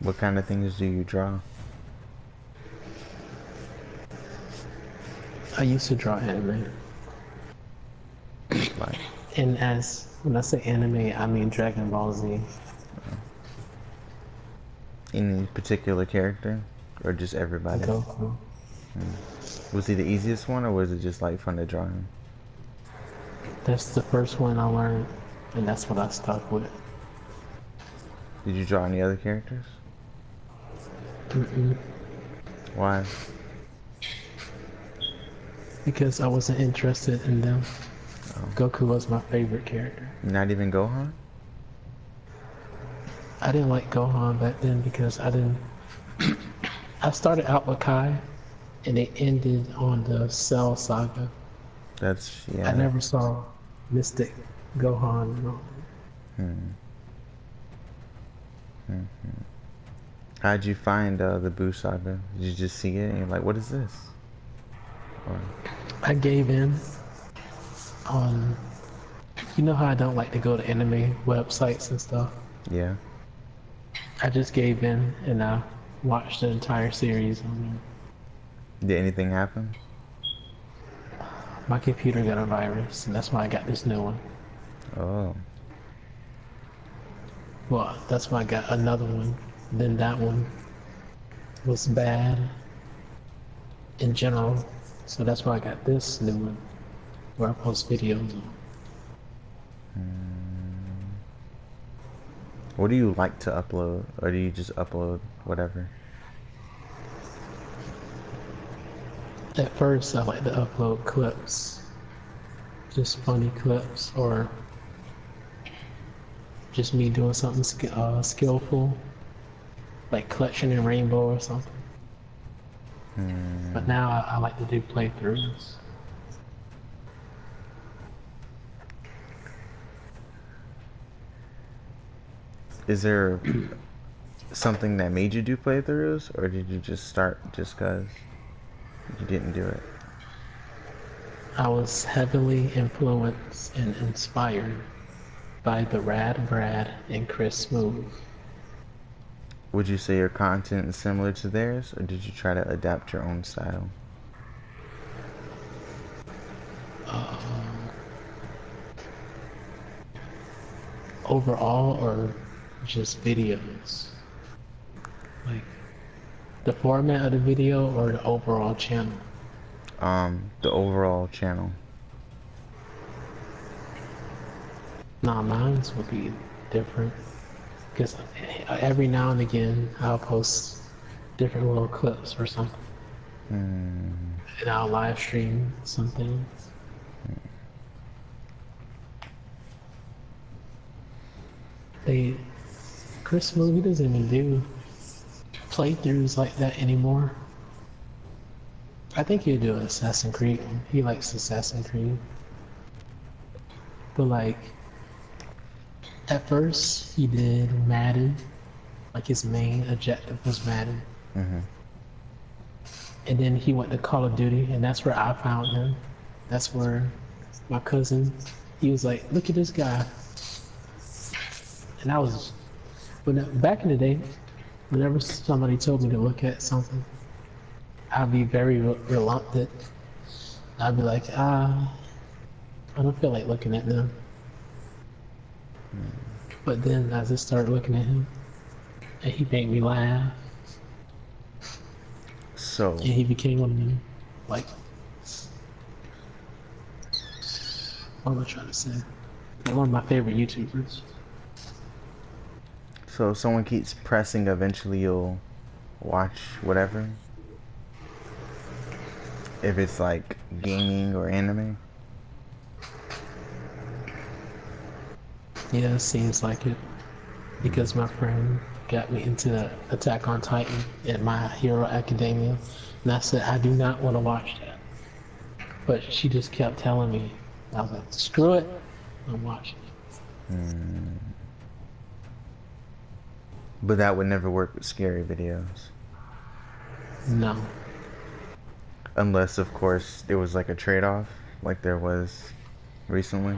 What kind of things do you draw? I used to draw anime. Like And when I say anime, I mean Dragon Ball Z. any particular character? Or just everybody? Goku. Was he the easiest one or was it just like fun to draw him? That's the first one I learned, and that's what I stuck with. Did you draw any other characters? Mm-mm. Why? Because I wasn't interested in them. Oh. Goku was my favorite character. Not even Gohan? I didn't like Gohan back then because I didn't. I started out with Kai, and it ended on the Cell Saga. That's, yeah. I never saw Mystic Gohan and all. How'd you find the Buu Saga? Did you just see it and you're like, what is this? Or... I gave in on. You know how I don't like to go to anime websites and stuff? Yeah. I just gave in and I watched the entire series on there. Did anything happen? My computer got a virus, and that's why I got this new one. Oh. Well, that's why I got another one. Then that one was bad in general, so that's why I got this new one, where I post videos on. What do you like to upload? Or do you just upload whatever? At first, I like to upload clips, just funny clips, or just me doing something skillful, like clutching a rainbow or something. But now I like to do playthroughs. Is there something that made you do playthroughs? Or did you just start just because you didn't do it? I was heavily influenced and inspired by the Rad Brad and Chris Smooth. Would you say your content is similar to theirs, or did you try to adapt your own style? Overall, or just videos? Like the format of the video or the overall channel? The overall channel. Nah, mine would be different. Because every now and again, I'll post different little clips or something. And I'll live stream some things. Chris Smooth, he doesn't even do playthroughs like that anymore. I think he'll do Assassin's Creed. He likes Assassin's Creed. But like, at first he did Madden. Like his main objective was Madden. And then he went to Call of Duty, and that's where I found him. That's where my cousin, he was like, look at this guy. And I was, back in the day, whenever somebody told me to look at something, I'd be very reluctant. I'd be like, I don't feel like looking at them. But then I just started looking at him, and he made me laugh. So. And he became one of them, like, what am I trying to say? Like one of my favorite YouTubers. So if someone keeps pressing, eventually you'll watch whatever? If it's like gaming or anime? Yeah, it seems like it. Because my friend got me into Attack on Titan at My Hero Academia. And I said, I do not want to watch that. But she just kept telling me. I was like, screw it, I'm watching it. But that would never work with scary videos. No. Unless, of course, it was like a trade-off, like there was recently.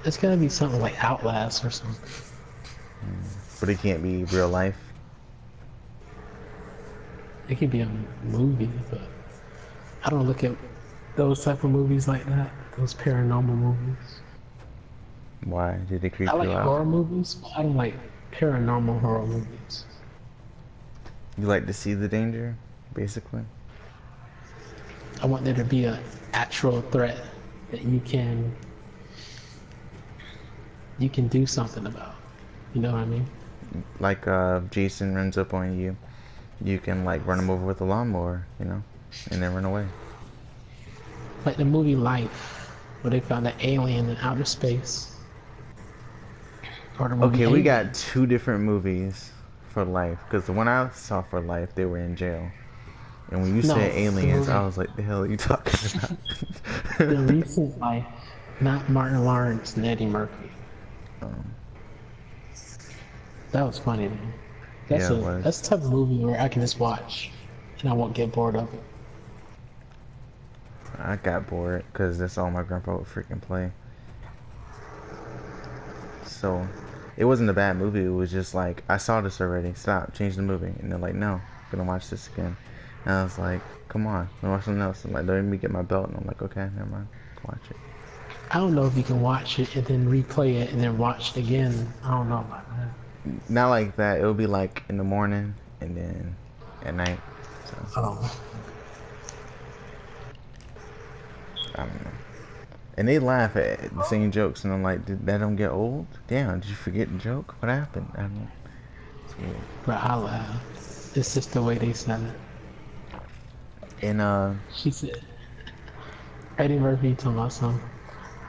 It's gotta be something like Outlast or something. But it can't be real life. it could be a movie, but I don't look at those type of movies like that. Those paranormal movies. Why? Did they I creep like you out? horror movies, but I don't like paranormal horror movies. You like to see the danger, basically? I want there to be an actual threat that you can do something about. You know what I mean? Like, if Jason runs up on you, you can, like, run him over with a lawnmower, you know? And then run away. Like the movie Life, where they found an alien in outer space. Or the movie Okay, we Alien. got two different movies for Life. Because the one I saw for Life, they were in jail. And when you No, said aliens, the I was like, the hell are you talking about? the recent Life, not Martin Lawrence and Eddie Murphy. That was funny, man. Yeah, it was. That's the type of movie where I can just watch and I won't get bored of it. I got bored because that's all my grandpa would freaking play. So, it wasn't a bad movie. It was just like, I saw this already. Stop, change the movie. And they're like, no, I'm gonna watch this again. And I was like, come on, I'm gonna watch something else. And like, let me get my belt. And I'm like, okay, never mind, watch it. I don't know if you can watch it and then replay it and then watch it again. I don't know about that. Not like that. It'll be like in the morning and then at night. So, Oh, I don't know. And they laugh at the same jokes, and I'm like, did that don't get old? Damn, did you forget the joke? What happened? I don't know. It's weird. but I laugh. It's just the way they said it. And She said, Eddie Murphy told my son,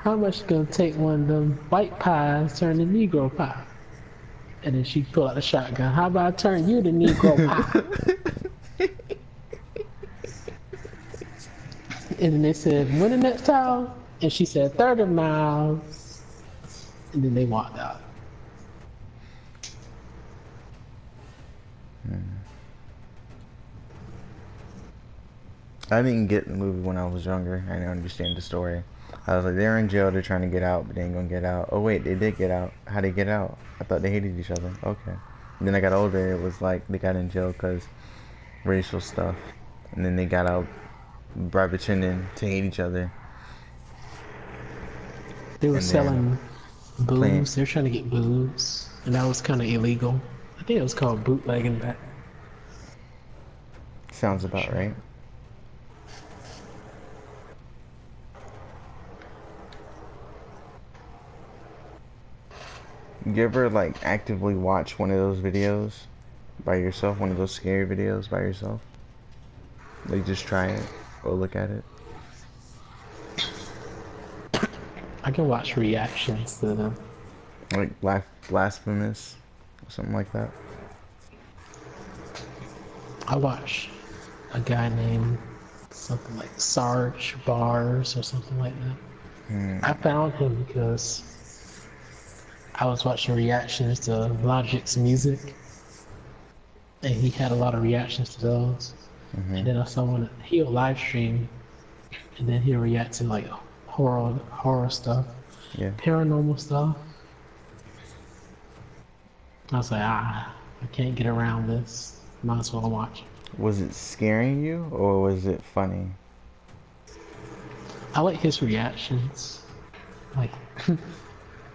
how much it gonna take one of them white pies turn to Negro pie? And then she pulled out the shotgun. How about I turn you to Negro pie? And then they said, when the next time? And she said, 30 miles. And then they walked out. I didn't get the movie when I was younger. I didn't understand the story. I was like, they're in jail, they're trying to get out, but they ain't gonna get out. Oh wait, they did get out. How'd they get out? I thought they hated each other. Okay. And then I got older, it was like they got in jail because racial stuff. And then they got out by pretending to hate each other. They were And then selling playing- booze. They were trying to get booze. And that was kind of illegal. I think it was called bootlegging back. Sounds about right. You ever like actively watch one of those videos by yourself? One of those scary videos by yourself? Like just try it or look at it? I can watch reactions to them. Like blasphemous or something like that? I watch a guy named something like Sarge Bars or something like that. I found him because I was watching reactions to Logic's music, and he had a lot of reactions to those. And then I saw one, he'll live stream, and then he'll react to like horror stuff, Yeah. paranormal stuff. I was like, I can't get around this. Might as well watch it. Was it scaring you or was it funny? I like his reactions. Like,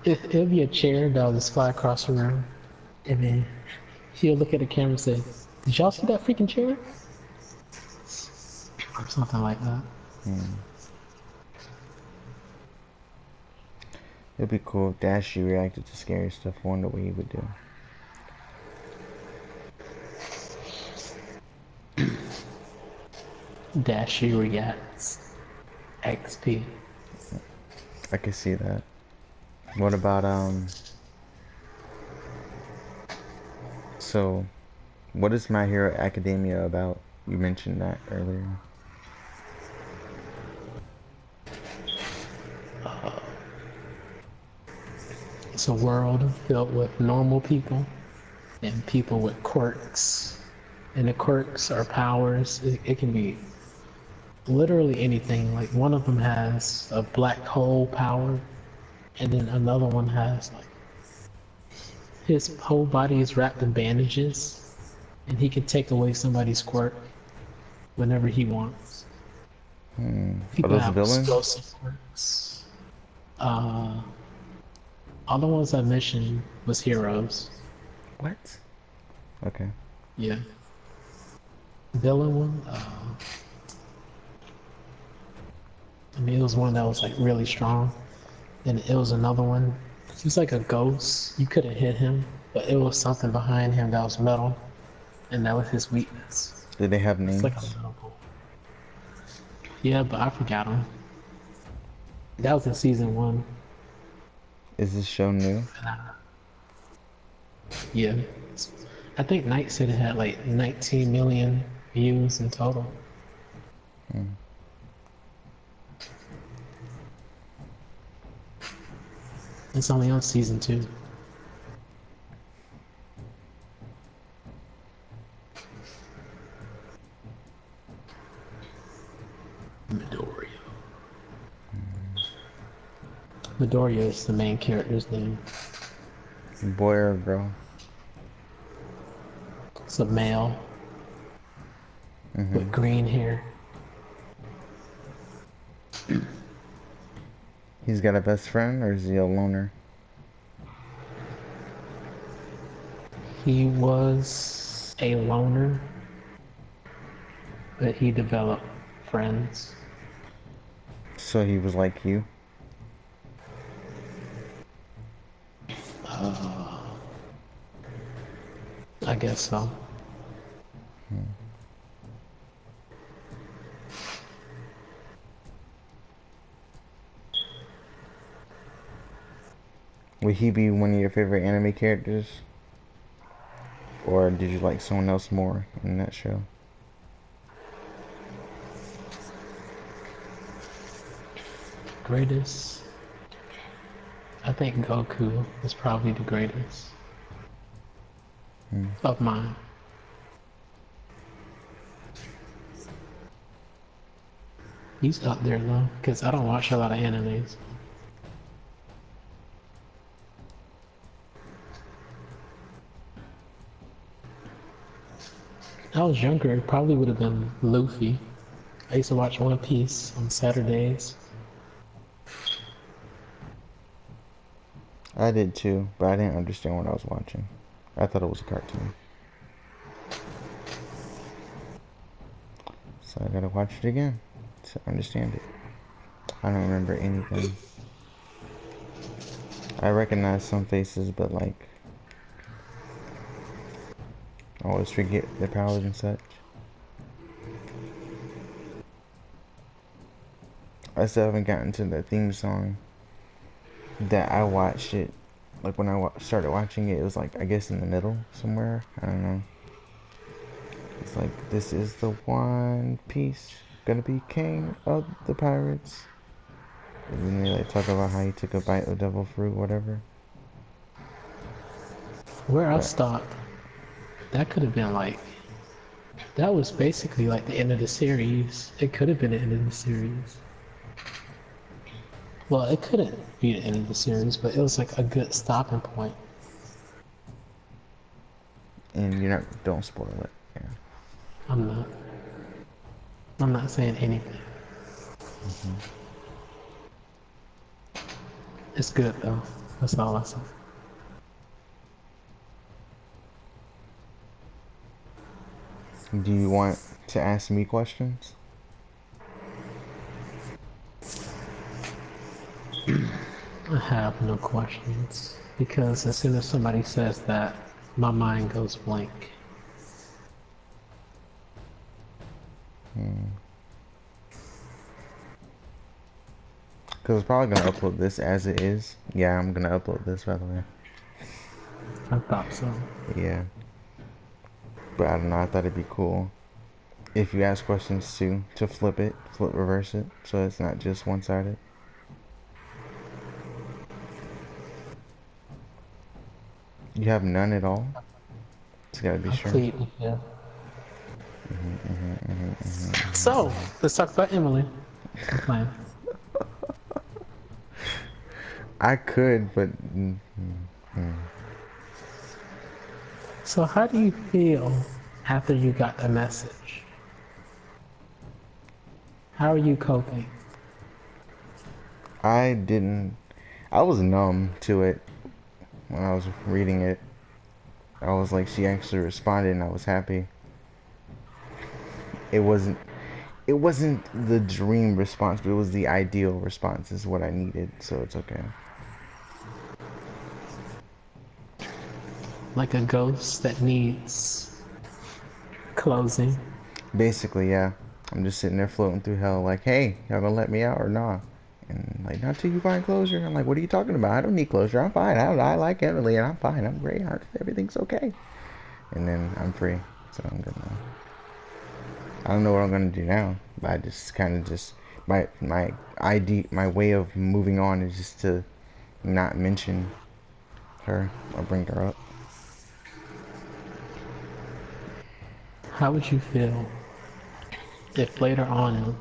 it'll be a chair that'll just fly across the room, and then he'll look at the camera and say, "Did y'all see that freaking chair?" Or something like that. It'd be cool if Dashy reacted to scary stuff. I wonder what he would do. Dashy reacts. XP. I could see that. What about so what is My Hero Academia about? You mentioned that earlier. It's a world filled with normal people and people with quirks. And the quirks are powers. It can be literally anything. Like one of them has a black hole power, and then another one has like his whole body is wrapped in bandages, and he can take away somebody's quirk whenever he wants. Are People those have villains? explosive quirks. Uh, all the ones I mentioned was heroes. What? Okay. Yeah. Villain one. I mean, it was one that was like really strong, and it was another one. He was like a ghost. You couldn't hit him, but it was something behind him that was metal, and that was his weakness. Did they have It's like a names? metal ball. Yeah, but I forgot him. That was in season one. Is this show new? Yeah. I think Night said it had like 19 million views in total. It's only on season two. Midoriya. Midoriya is the main character's name. Boy or girl? It's a male with green hair. He's got a best friend, or is he a loner? He was a loner, but he developed friends. So he was like you? I guess so. Would he be one of your favorite anime characters? Or did you like someone else more in that show? Greatest? I think Goku is probably the greatest of mine. He's up there though, because I don't watch a lot of animes. I was younger, it probably would have been Luffy. I used to watch One Piece on Saturdays. I did too, but I didn't understand what I was watching. I thought it was a cartoon. So I gotta watch it again to understand it. I don't remember anything. I recognize some faces, but like, I always forget their powers and such. I still haven't gotten to the theme song that I watched it. Like when I started watching it, it was like, I guess in the middle somewhere. I don't know. It's like, this is the One Piece, gonna be king of the pirates. And then they like talk about how he took a bite of devil fruit, whatever. Where I stopped, that could have been like, that was basically like the end of the series. It could have been the end of the series. Well, it couldn't be the end of the series, but it was like a good stopping point. And you're not, don't spoil it. Yeah. I'm not saying anything. It's good though. That's all I say. Do you want to ask me questions? I have no questions because as soon as somebody says that, my mind goes blank. Because I was probably going to upload this as it is. Yeah, I'm going to upload this, by the way. I thought so. Yeah. But I don't know, I thought it'd be cool if you ask questions too, to reverse it, so it's not just one-sided. You have none at all? It's gotta be sure. Yeah. So, let's talk about Emily. I'm playing. I could, but... So how do you feel after you got the message? How are you coping? I didn't. I was numb to it when I was reading it. I was like, she actually responded, and I was happy. It wasn't. It wasn't the dream response, but it was the ideal response. Is what I needed, so it's okay. Like a ghost that needs closing. Basically, yeah. I'm just sitting there floating through hell, like, hey, y'all gonna let me out or nah? And like, not till you find closure. I'm like, what are you talking about? I don't need closure. I'm fine. I like Emily, and I'm fine. I'm great. Everything's okay. And then I'm free, so I'm good now. I don't know what I'm gonna do now, but I just kind of just my way of moving on is just to not mention her or bring her up. How would you feel if later on,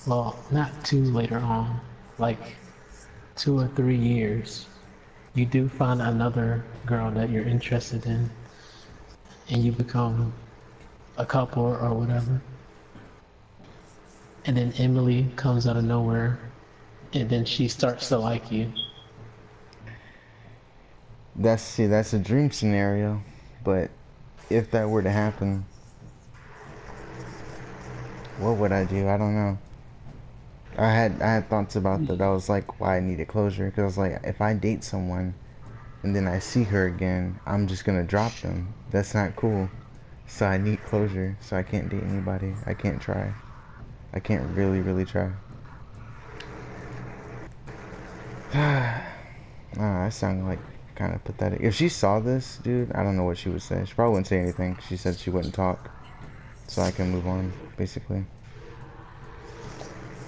well, not too later on, like 2 or 3 years, you do find another girl that you're interested in and you become a couple or whatever, and then Emily comes out of nowhere and then she starts to like you? That's a dream scenario, but if that were to happen, what would I do? I don't know. I had thoughts about that. That was like why I needed closure, because I was like, if I date someone and then I see her again, I'm just gonna drop them. That's not cool. So I need closure. So I can't date anybody. I can't try. I can't really try. I sound like kind of pathetic. If she saw this, dude, I don't know what she would say. She probably wouldn't say anything. She said she wouldn't talk, so I can move on, basically.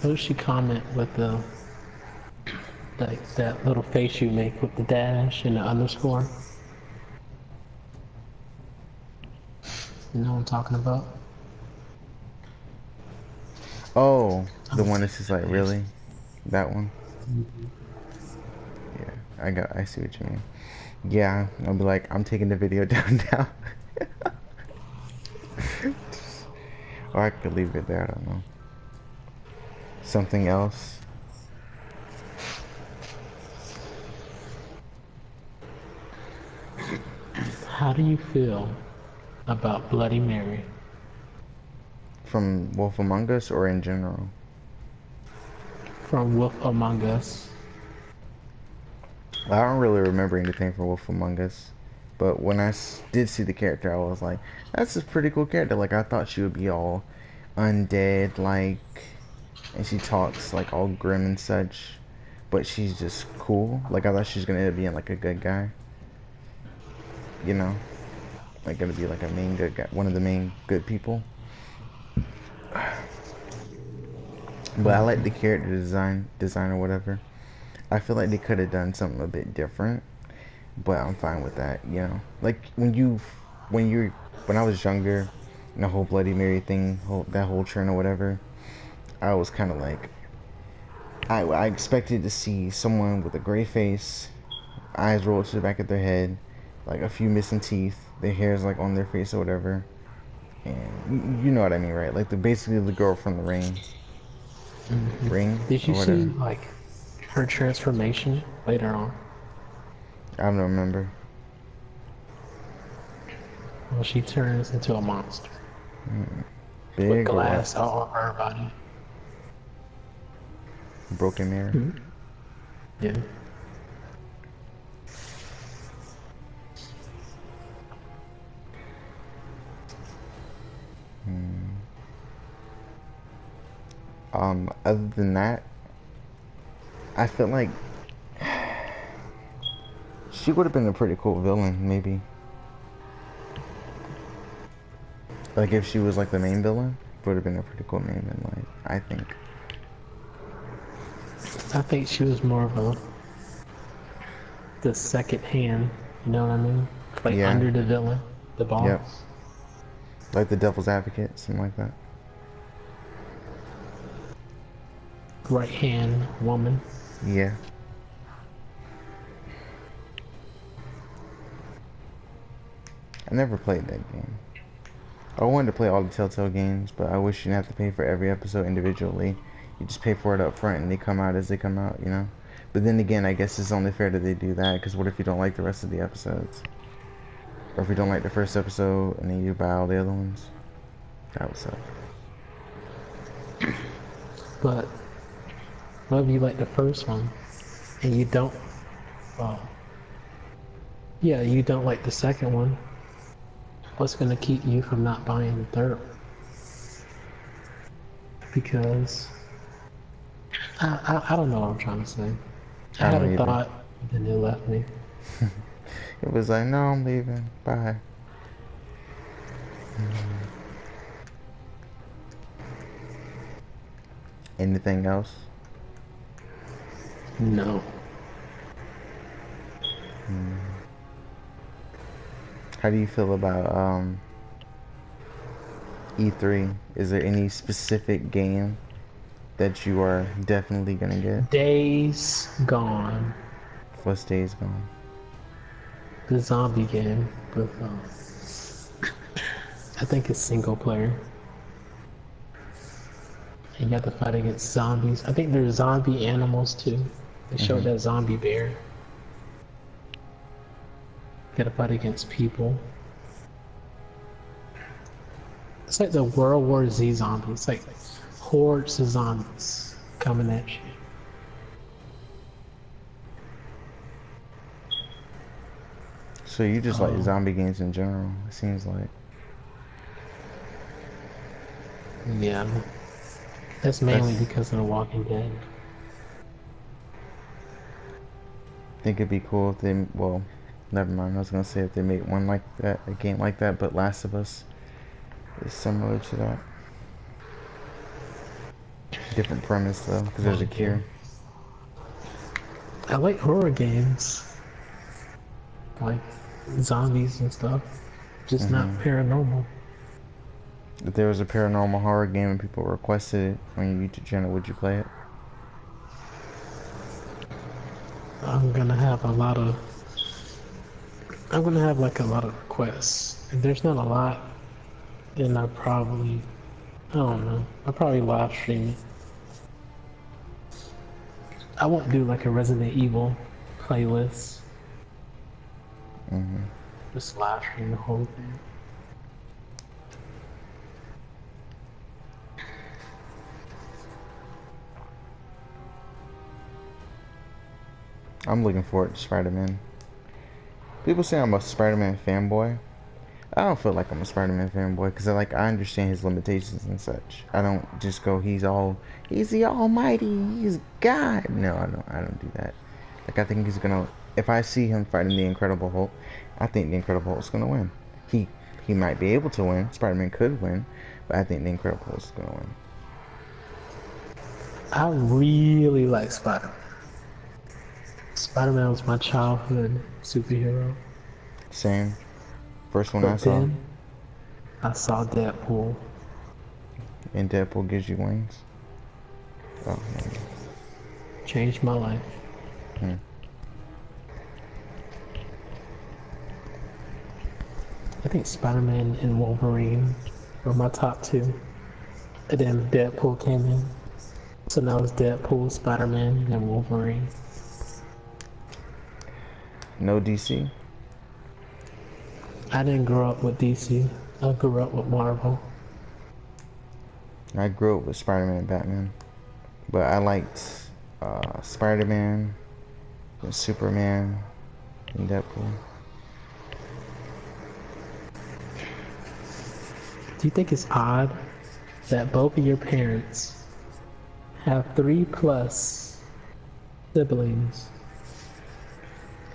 What does she comment with the like that little face you make with the dash and the underscore? You know what I'm talking about? Oh, the one that's just like, really? That one? Yeah, I see what you mean. Yeah, I'll be like, I'm taking the video down now. Or I could leave it there, I don't know. Something else? How do you feel about Bloody Mary? From Wolf Among Us or in general? From Wolf Among Us. I don't really remember anything from Wolf Among Us. But when I did see the character, I was like, that's a pretty cool character. Like, I thought she would be all undead, like, and she talks, like, all grim and such. But she's just cool. Like, I thought she was going to end up being, like, a good guy. You know? Like, going to be, like, a main good guy. One of the main good people. But I like the character design or whatever. I feel like they could have done something a bit different. But I'm fine with that, you know. Like when I was younger, and the whole Bloody Mary thing, that whole trend or whatever, I was kind of like, I expected to see someone with a gray face, eyes rolled to the back of their head, like a few missing teeth, their hair's like on their face or whatever, and you know what I mean, right? Like basically the girl from the ring Did or you see whatever. like her transformation later on? I don't remember. Well, she turns into a monster with Big or what? glass all over her body. Broken mirror. Yeah. Other than that, I feel like she would have been a pretty cool villain, maybe. Like if she was like the main villain, would have been a pretty cool main villain, like, I think. I think she was more of the second hand, you know what I mean? Like Yeah. under the villain, the boss. Yep. Like the devil's advocate, something like that. Right hand woman. Yeah. I never played that game. I wanted to play all the Telltale games, but I wish you didn't have to pay for every episode individually. You just pay for it up front and they come out as they come out, you know? But then again, I guess it's only fair that they do that, because what if you don't like the rest of the episodes? Or if you don't like the first episode and then you buy all the other ones? That would suck. But what if you like the first one and you don't, well, yeah, you don't like the second one? What's gonna keep you from not buying the third one? Because I don't know what I'm trying to say. I I had don't a either. thought, but then it left me. It was like, no, I'm leaving. Bye. Anything else? No. How do you feel about E3? Is there any specific game that you are definitely gonna get? Days Gone. What's Days Gone? The zombie game with, I think it's single player. And you have to fight against zombies. I think there's zombie animals too. They showed that zombie bear. You gotta fight against people. It's like the World War Z zombies. It's like hordes of zombies coming at you. So you just like zombie games in general, it seems like. Yeah. That's mainly because of The Walking Dead. I think it'd be cool if they, well, never mind. I was gonna say if they make one like that, a game like that, but Last of Us is similar to that. Different premise though, because there's a cure. I like horror games. Like zombies and stuff. Just not paranormal. If there was a paranormal horror game and people requested it on your YouTube channel, would you play it? I'm gonna have like a lot of requests. If there's not a lot, then I don't know. I'll probably live stream it. I won't do like a Resident Evil playlist. Just live stream the whole thing. I'm looking forward to Spider-Man. People say I'm a Spider-Man fanboy. I don't feel like I'm a Spider-Man fanboy because I understand his limitations and such. I don't just go, he's the almighty, he's God. No, I don't do that. Like, I think he's gonna, if I see him fighting the Incredible Hulk, I think the Incredible Hulk's gonna win. He might be able to win. Spider-Man could win, but I think the Incredible Hulk's gonna win. I really like Spider-Man. Spider-Man was my childhood superhero. Same. First one I But saw. then I saw Deadpool. And Deadpool gives you wings. Oh, man. Changed my life. I think Spider-Man and Wolverine were my top two. And then Deadpool came in. So now it's Deadpool, Spider-Man, and Wolverine. No DC? I didn't grow up with DC. I grew up with Marvel. I grew up with Spider-Man and Batman. But I liked Spider-Man, and Superman, and Deadpool. Do you think it's odd that both of your parents have 3+ siblings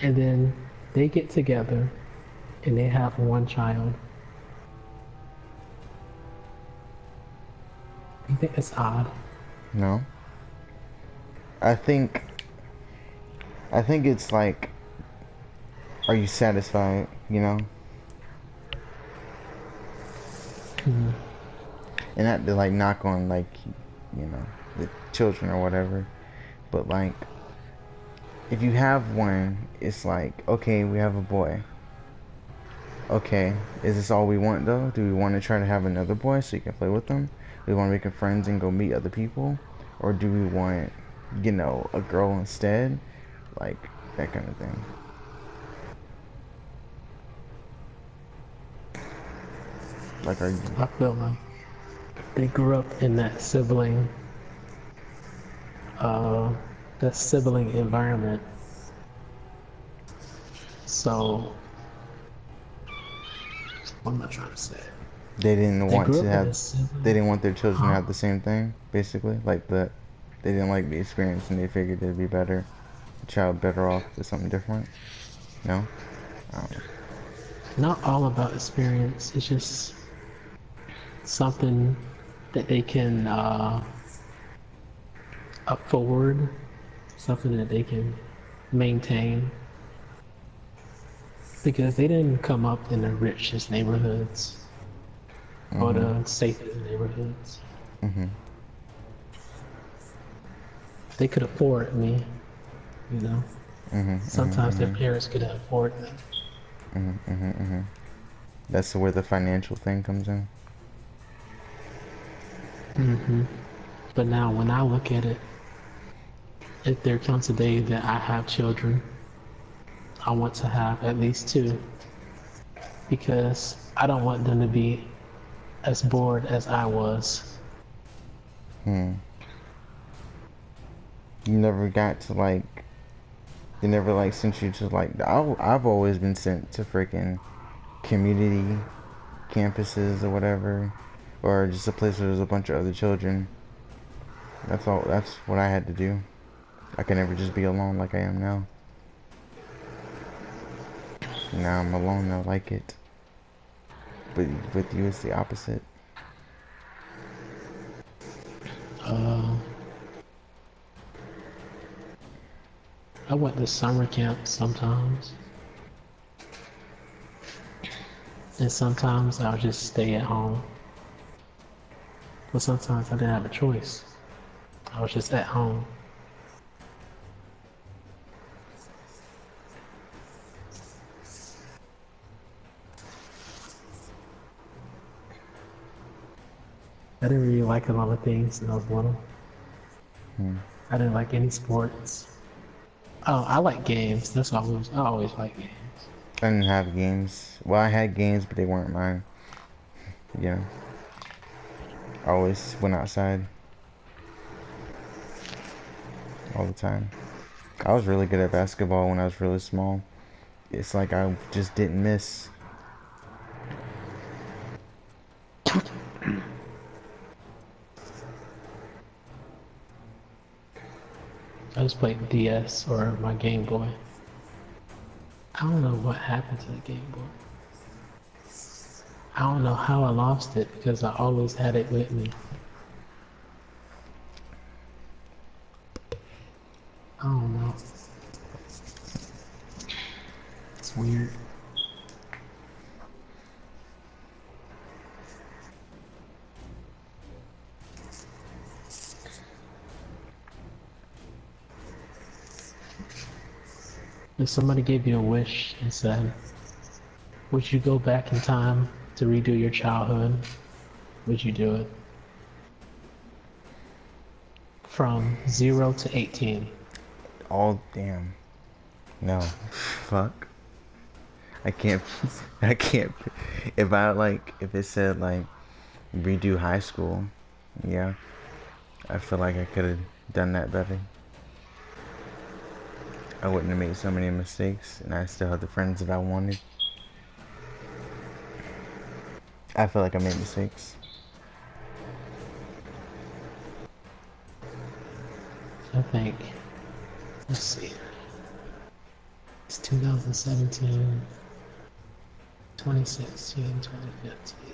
and then they get together and they have one child? Do you think it's odd? No. I think it's like, are you satisfied, you know? And not to like knock on like, you know, the children or whatever, but like, if you have one, it's like, okay, we have a boy. Okay, is this all we want though? Do we want to try to have another boy so you can play with them? Do we want to make friends and go meet other people? or do we want, you know, a girl instead? Like that kind of thing. Like, are you? I feel like they grew up in uh, that sibling environment. So, what am I trying to say? They didn't They want grew to up in have. a They sibling, didn't want their children to huh? have the same thing, basically. Like the, they didn't like the experience, and they figured it'd be better, the child better off with something different. No, I don't know. Not all about experience. It's just something that they can up forward, something that they can maintain. Because they didn't come up in the richest neighborhoods or Mhm. the safest neighborhoods. Mhm. They could afford me, you know. Mhm. Mhm. Sometimes their Mhm. parents couldn't afford them. Mhm. Mhm. Mhm. That's where the financial thing comes in. But now, when I look at it, if there comes a day that I have children, I want to have at least two because I don't want them to be as bored as I was. Hmm. You never got to like. They never like sent you to like. I've always been sent to freaking community campuses or whatever, or just a place where there's a bunch of other children. That's all. That's what I had to do. I could never just be alone like I am now. Now I'm alone. I like it. But with you, it's the opposite. Uh, I went to summer camp sometimes, and sometimes I'll just stay at home. But sometimes I didn't have a choice. I was just at home. I didn't really like a lot of things when I was little. Hmm. I didn't like any sports. Oh, I like games. I always like games. I didn't have games. Well, I had games, but they weren't mine. You know, I always went outside all the time. I was really good at basketball when I was really small. It's like I just didn't miss. I just played DS or my Game Boy. I don't know what happened to the Game Boy. I don't know how I lost it because I always had it with me. I don't know. It's weird. If somebody gave you a wish and said, would you go back in time to redo your childhood? Would you do it? From 0 to 18. All damn. No. Fuck. I can't. I can't. If I like, if it said like redo high school, yeah, I feel like I could have done that better. I wouldn't have made so many mistakes, and I still had the friends that I wanted. I feel like I made mistakes. I think, let's see, it's 2017, 2016, 2015.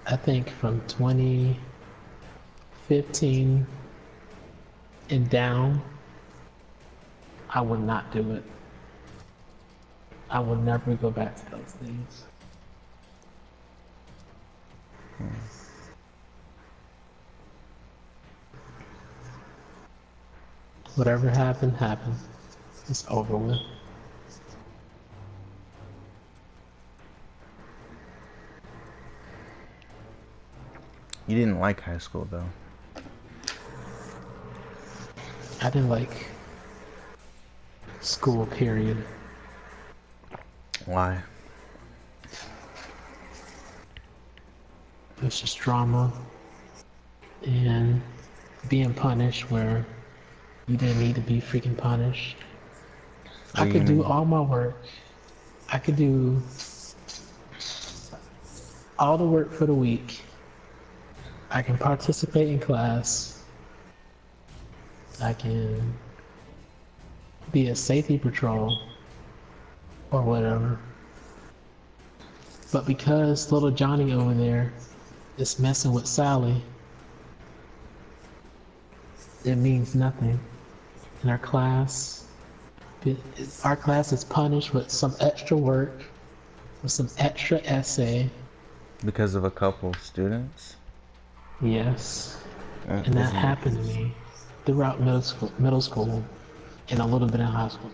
I think from 2015 and down, I would not do it. I would never go back to those things. Whatever happened, happened. It's over with. You didn't like high school though. I didn't like school, period. Why? It was just drama and being punished where you didn't need to be freaking punished. What I do you could do mean? all my work. I could do all the work for the week. I can participate in class. I can be a safety patrol or whatever. But because little Johnny over there is messing with Sally, it means nothing. In our class, our class is punished with some extra work, with some extra essay. Because of a couple students? Yes. And that Isn't it? happened to me throughout middle school and a little bit in high school.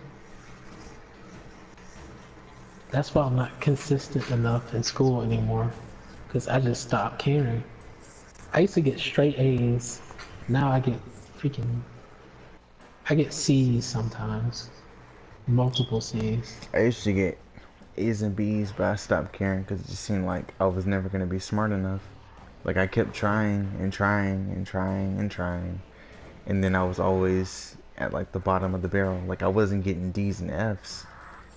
That's why I'm not consistent enough in school anymore, because I just stopped caring. I used to get straight A's. Now I get C's sometimes. Multiple C's. I used to get A's and B's, but I stopped caring because it just seemed like I was never gonna be smart enough. Like I kept trying and trying and trying and trying, and then I was always at like the bottom of the barrel. Like I wasn't getting D's and F's,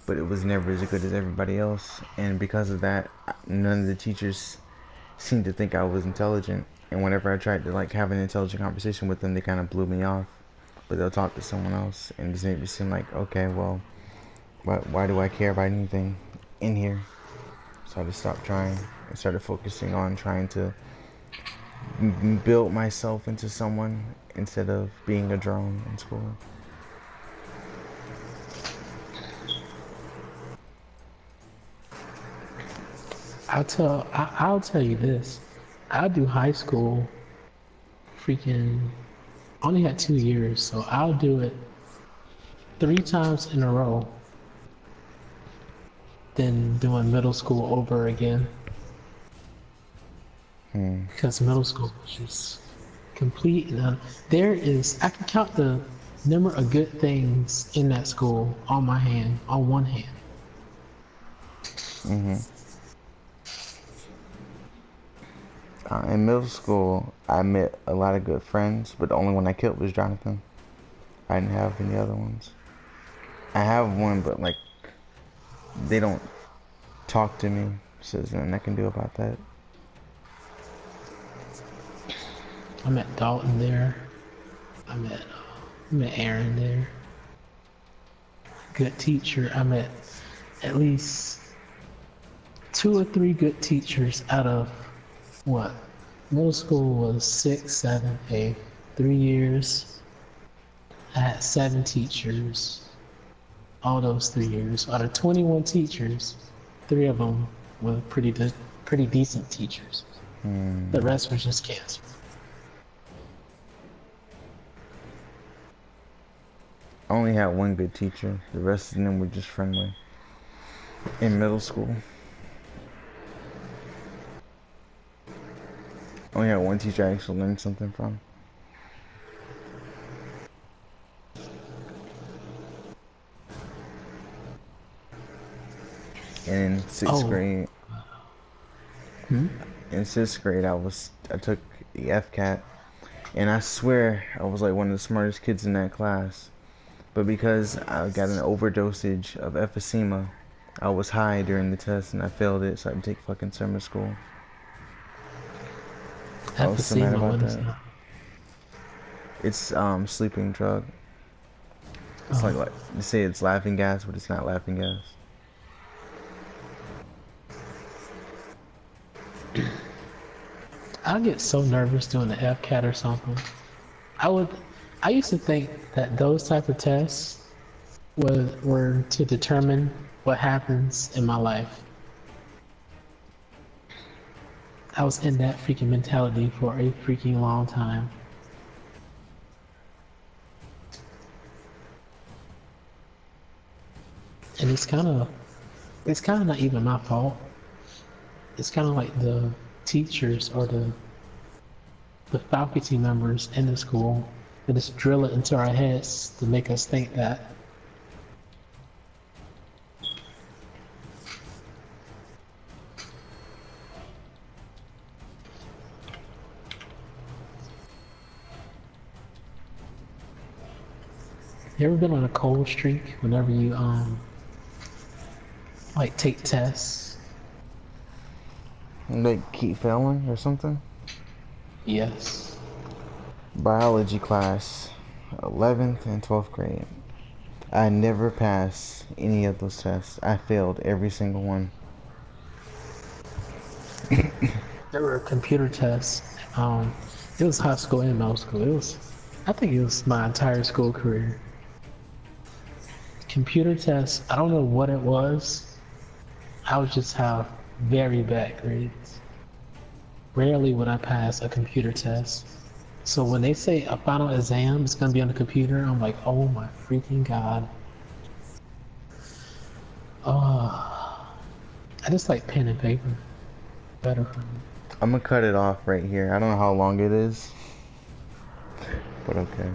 but it was never as good as everybody else. And because of that, none of the teachers seemed to think I was intelligent. And whenever I tried to like have an intelligent conversation with them, they kind of blew me off. But they'll talk to someone else, and it just made me seem like, okay, well, why do I care about anything in here? So I just stopped trying and started focusing on trying to build myself into someone instead of being a drone in school. I'll tell you this. I'll do high school freaking only had 2 years, so I'll do it 3 times in a row than doing middle school over again. Because middle school was just complete. I can count the number of good things in that school on one hand. In middle school, I met a lot of good friends, but the only one I kept was Jonathan. I didn't have any other ones. I have one, but like, they don't talk to me, so there's nothing I can do about that. I met Dalton there. I met Aaron there. Good teacher. I met at least 2 or 3 good teachers out of what? Middle school was 6, 7, 8, 3 years. I had 7 teachers. All those 3 years. Out of 21 teachers, 3 of them were pretty decent teachers. The rest were just cancer. I only had one good teacher. The rest of them were just friendly. In middle school, I only had one teacher I actually learned something from. And in sixth grade, I took the FCAT, and I swear I was like one of the smartest kids in that class. But because I got an overdosage of emphysema, I was high during the test and I failed it, so I had to take fucking summer school. I was so mad about that. It's sleeping drug. It's like they say it's laughing gas, but it's not laughing gas. I get so nervous doing the FCAT or something. I used to think that those type of tests were to determine what happens in my life. I was in that freaking mentality for a freaking long time. And it's kind of not even my fault. It's kind of like the teachers or the faculty members in the school. They just drill it into our heads to make us think that. You ever been on a cold streak whenever you like take tests? Like keep failing or something? Yes. Biology class, 11th and 12th grade. I never passed any of those tests. I failed every single one. There were computer tests. It was high school and middle school. I think it was my entire school career. Computer tests, I don't know what it was. I would just have very bad grades. Rarely would I pass a computer test. So when they say a final exam is going to be on the computer, I'm like, oh my freaking god. I just like pen and paper. Better for me. I'm gonna cut it off right here. I don't know how long it is, but okay.